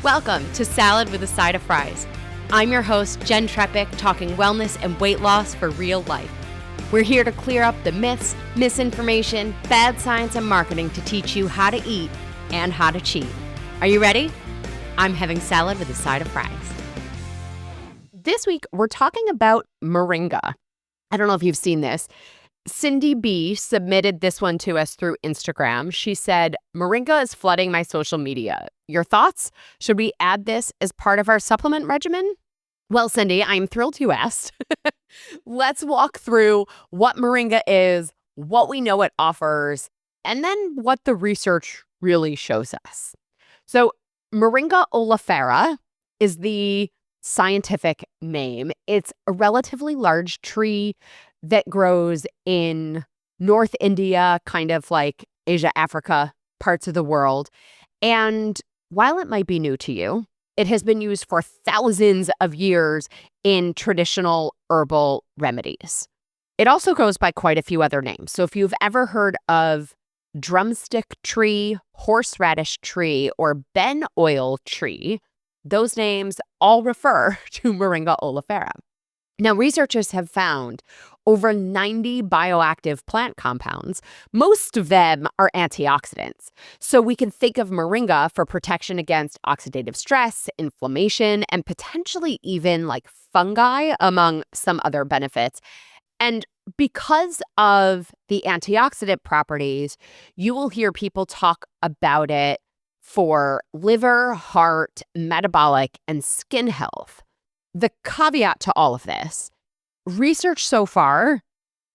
Welcome to Salad with a Side of Fries. I'm your host, Jenn Trepeck, talking wellness and weight loss for real life. We're here to clear up the myths, misinformation, bad science, and marketing to teach you how to eat and how to cheat. Are you ready? I'm having salad with a side of fries. This week, we're talking about Moringa. I don't know if you've seen this. Cindy B submitted this one to us through Instagram. She said, Moringa is flooding my social media. Your thoughts? Should we add this as part of our supplement regimen? Well, Cindy, I'm thrilled you asked. Let's walk through what Moringa is, what we know it offers, and then what the research really shows us. So Moringa oleifera is the scientific name. It's a relatively large tree that grows in North India, kind of like Asia, Africa, parts of the world. And while it might be new to you, it has been used for thousands of years in traditional herbal remedies. It also goes by quite a few other names. So if you've ever heard of drumstick tree, horseradish tree, or ben oil tree, those names all refer to Moringa oleifera. Now, researchers have found over 90 bioactive plant compounds. Most of them are antioxidants. So we can think of Moringa for protection against oxidative stress, inflammation, and potentially even like fungi, among some other benefits. And because of the antioxidant properties, you will hear people talk about it for liver, heart, metabolic, and skin health. The caveat to all of this, research so far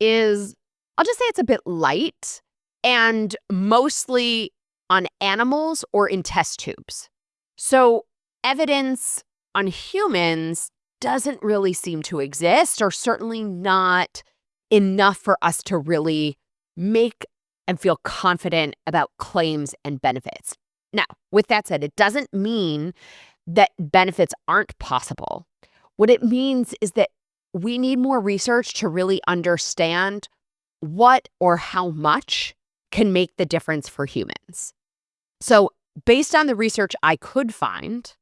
is, I'll just say it's a bit light and mostly on animals or in test tubes. So evidence on humans doesn't really seem to exist, or certainly not enough for us to really make and feel confident about claims and benefits. Now, with that said, it doesn't mean that benefits aren't possible. What it means is that we need more research to really understand what or how much can make the difference for humans. So based on the research I could find,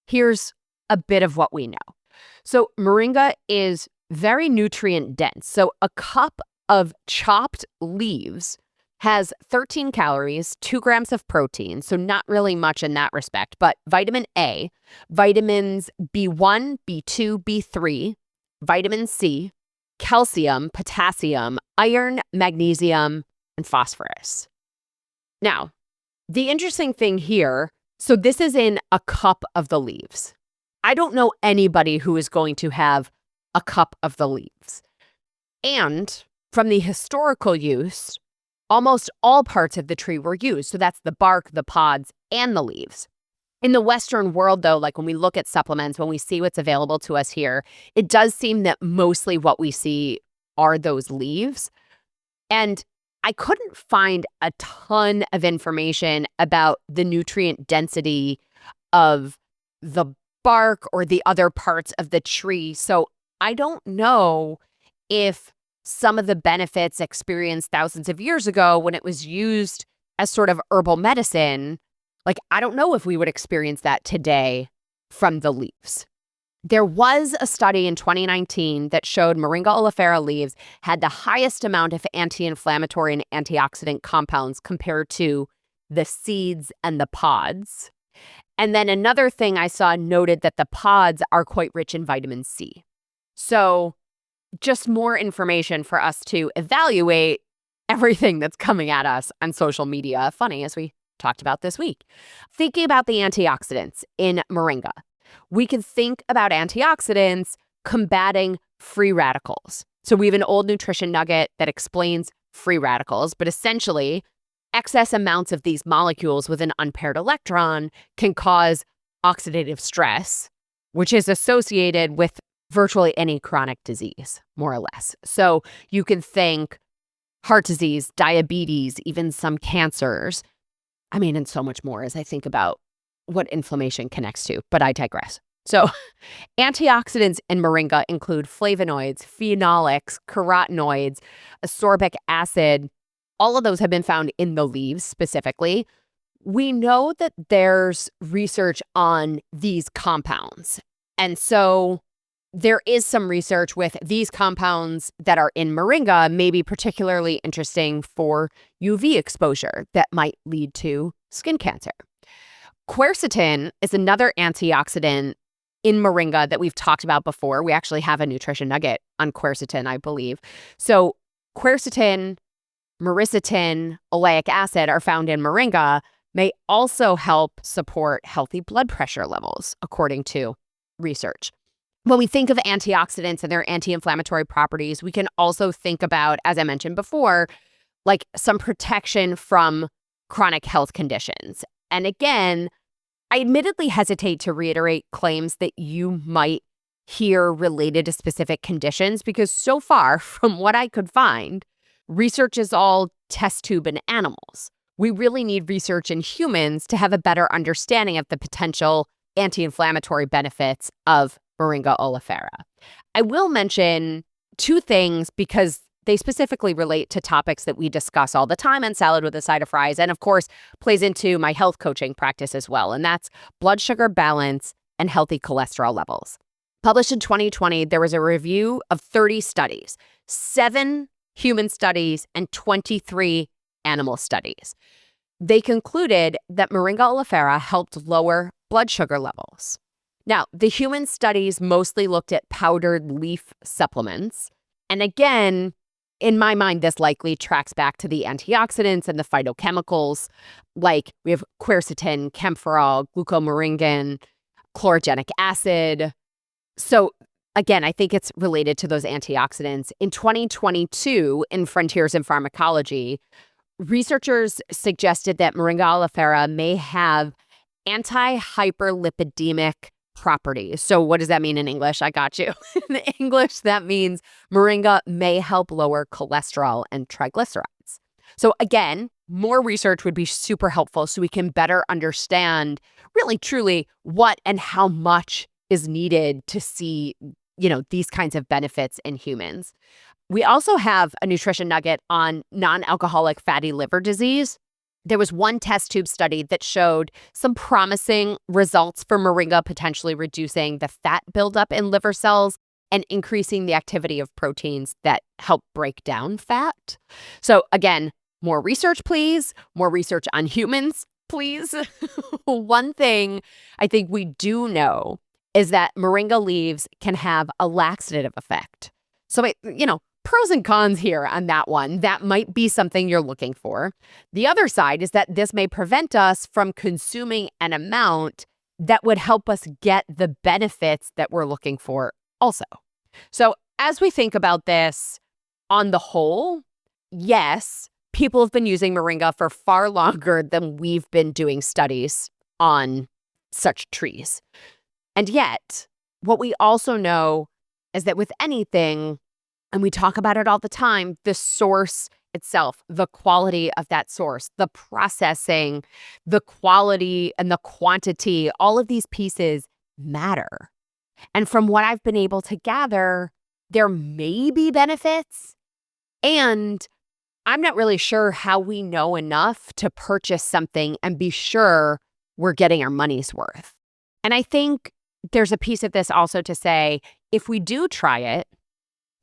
here's a bit of what we know. So Moringa is very nutrient dense. So a cup of chopped leaves has 13 calories, 2 grams of protein, so not really much in that respect, but vitamin A, vitamins B1, B2, B3, vitamin C, calcium, potassium, iron, magnesium, and phosphorus. Now, the interesting thing here, so this is in a cup of the leaves. I don't know anybody who is going to have a cup of the leaves. And from the historical use, almost all parts of the tree were used. So that's the bark, the pods, and the leaves. In the Western world, though, like when we look at supplements, when we see what's available to us here, it does seem that mostly what we see are those leaves. And I couldn't find a ton of information about the nutrient density of the bark or the other parts of the tree. So I don't know if some of the benefits experienced thousands of years ago when it was used as sort of herbal medicine, like I don't know if we would experience that today from the leaves. There was a study in 2019 that showed Moringa oleifera leaves had the highest amount of anti-inflammatory and antioxidant compounds compared to the seeds and the pods. And then another thing I saw noted that the pods are quite rich in vitamin C. So just more information for us to evaluate everything that's coming at us on social media. Funny, as we talked about this week. Thinking about the antioxidants in Moringa, we can think about antioxidants combating free radicals. So we have an old nutrition nugget that explains free radicals, but essentially excess amounts of these molecules with an unpaired electron can cause oxidative stress, which is associated with virtually any chronic disease, more or less. So you can think heart disease, diabetes, even some cancers. I mean, and so much more as I think about what inflammation connects to, but I digress. So antioxidants in Moringa include flavonoids, phenolics, carotenoids, ascorbic acid. All of those have been found in the leaves specifically. We know that there's research on these compounds. And so there is some research with these compounds that are in Moringa, maybe particularly interesting for UV exposure that might lead to skin cancer. Quercetin is another antioxidant in Moringa that we've talked about before. We actually have a nutrition nugget on quercetin, I believe. So quercetin, myricetin, oleic acid are found in Moringa, may also help support healthy blood pressure levels, according to research. When we think of antioxidants and their anti-inflammatory properties, we can also think about, as I mentioned before, like some protection from chronic health conditions. And again, I admittedly hesitate to reiterate claims that you might hear related to specific conditions because so far, from what I could find, research is all test tube in animals. We really need research in humans to have a better understanding of the potential anti-inflammatory benefits of Moringa oleifera. I will mention two things because they specifically relate to topics that we discuss all the time on Salad with a Side of Fries, and of course, plays into my health coaching practice as well, and that's blood sugar balance and healthy cholesterol levels. Published in 2020, there was a review of 30 studies, 7 human studies and 23 animal studies. They concluded that Moringa oleifera helped lower blood sugar levels. Now, the human studies mostly looked at powdered leaf supplements. And again, in my mind, this likely tracks back to the antioxidants and the phytochemicals, like we have quercetin, camphorol, glucomoringin, chlorogenic acid. So again, I think it's related to those antioxidants. In 2022, in Frontiers in Pharmacology, researchers suggested that Moringa oleifera may have anti-hyperlipidemic properties. So what does that mean in English? I got you. In English, that means Moringa may help lower cholesterol and triglycerides. So again, more research would be super helpful so we can better understand really, truly what and how much is needed to see, these kinds of benefits in humans. We also have a nutrition nugget on non-alcoholic fatty liver disease. There was one test tube study that showed some promising results for Moringa potentially reducing the fat buildup in liver cells and increasing the activity of proteins that help break down fat. So again, more research, please. More research on humans, please. One thing I think we do know is that Moringa leaves can have a laxative effect. So, pros and cons here on that one. That might be something you're looking for. The other side is that this may prevent us from consuming an amount that would help us get the benefits that we're looking for also. So as we think about this on the whole, yes, people have been using Moringa for far longer than we've been doing studies on such trees. And yet, what we also know is that with anything, and we talk about it all the time, the source itself, the quality of that source, the processing, the quality and the quantity, all of these pieces matter. And from what I've been able to gather, there may be benefits, and I'm not really sure how we know enough to purchase something and be sure we're getting our money's worth. And I think there's a piece of this also to say, if we do try it,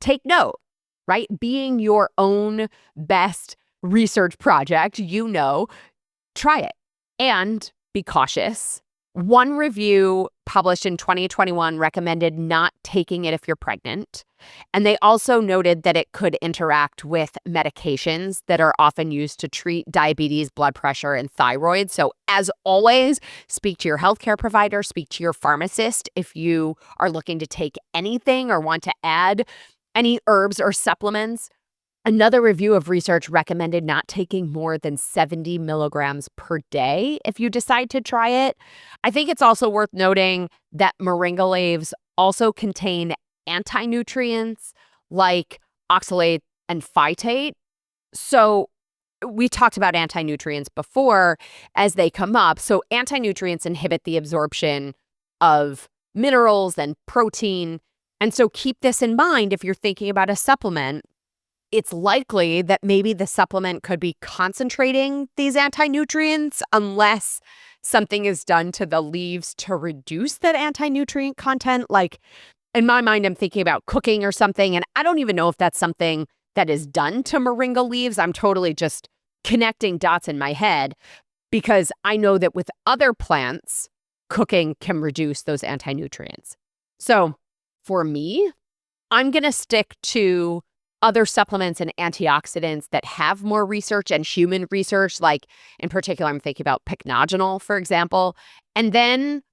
take note, right? Being your own best research project, try it and be cautious. One review published in 2021 recommended not taking it if you're pregnant. And they also noted that it could interact with medications that are often used to treat diabetes, blood pressure, and thyroid. So as always, speak to your healthcare provider, speak to your pharmacist if you are looking to take anything or want to add any herbs or supplements. Another review of research recommended not taking more than 70 milligrams per day if you decide to try it. I think it's also worth noting that Moringa leaves also contain anti-nutrients like oxalate and phytate. So we talked about anti-nutrients before as they come up. So anti-nutrients inhibit the absorption of minerals and protein. And so keep this in mind if you're thinking about a supplement. it's likely that maybe the supplement could be concentrating these anti-nutrients unless something is done to the leaves to reduce that anti-nutrient content. Like in my mind, I'm thinking about cooking or something, and I don't even know if that's something that is done to moringa leaves. I'm totally just connecting dots in my head because I know that with other plants, cooking can reduce those anti-nutrients. So for me, I'm going to stick to other supplements and antioxidants that have more research and human research. Like in particular, I'm thinking about pycnogenol, for example. And then,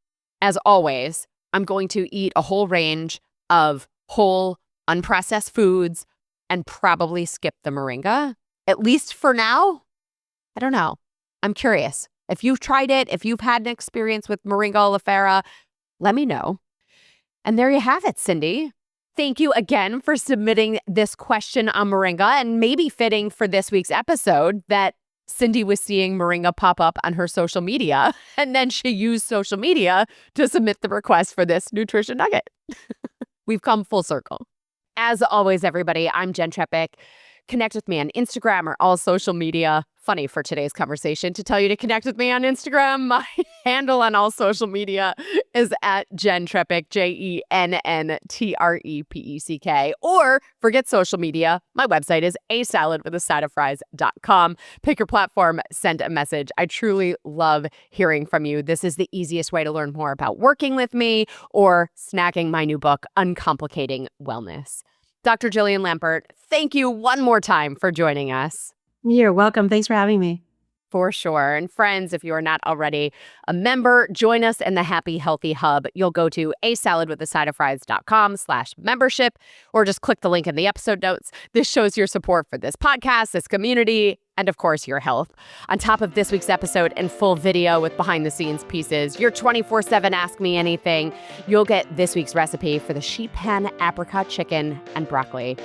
as always, I'm going to eat a whole range of whole, unprocessed foods and probably skip the moringa, at least for now. I don't know. I'm curious. If you've tried it, if you've had an experience with Moringa oleifera, let me know. And there you have it, Cindy. Thank you again for submitting this question on moringa, and maybe fitting for this week's episode that Cindy was seeing moringa pop up on her social media, and then she used social media to submit the request for this nutrition nugget. We've come full circle. As always, everybody, I'm Jenn Trepeck. Connect with me on Instagram or all social media. Funny for today's conversation to tell you to connect with me on Instagram. My handle on all social media is at Jenn Trepeck, JENNTREPECK. Or forget social media. My website is asaladwithasideoffries.com. Pick your platform, send a message. I truly love hearing from you. This is the easiest way to learn more about working with me or snagging my new book, Uncomplicating Wellness. Dr. Jillian Lampert, thank you one more time for joining us. You're welcome. Thanks for having me. For sure. And friends, if you are not already a member, join us in the Happy Healthy Hub. You'll go to asaladwithasideoffries.com/membership, or just click the link in the episode notes. This shows your support for this podcast, this community, and of course, your health. On top of this week's episode and full video with behind the scenes pieces, your 24/7 Ask Me Anything, you'll get this week's recipe for the sheet pan apricot chicken and broccoli.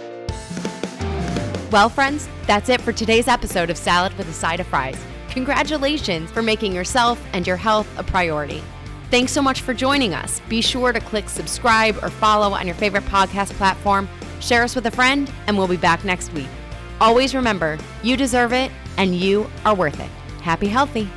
Well, friends, that's it for today's episode of Salad with a Side of Fries. Congratulations for making yourself and your health a priority. Thanks so much for joining us. Be sure to click subscribe or follow on your favorite podcast platform. Share us with a friend, and we'll be back next week. Always remember, you deserve it, and you are worth it. Happy healthy.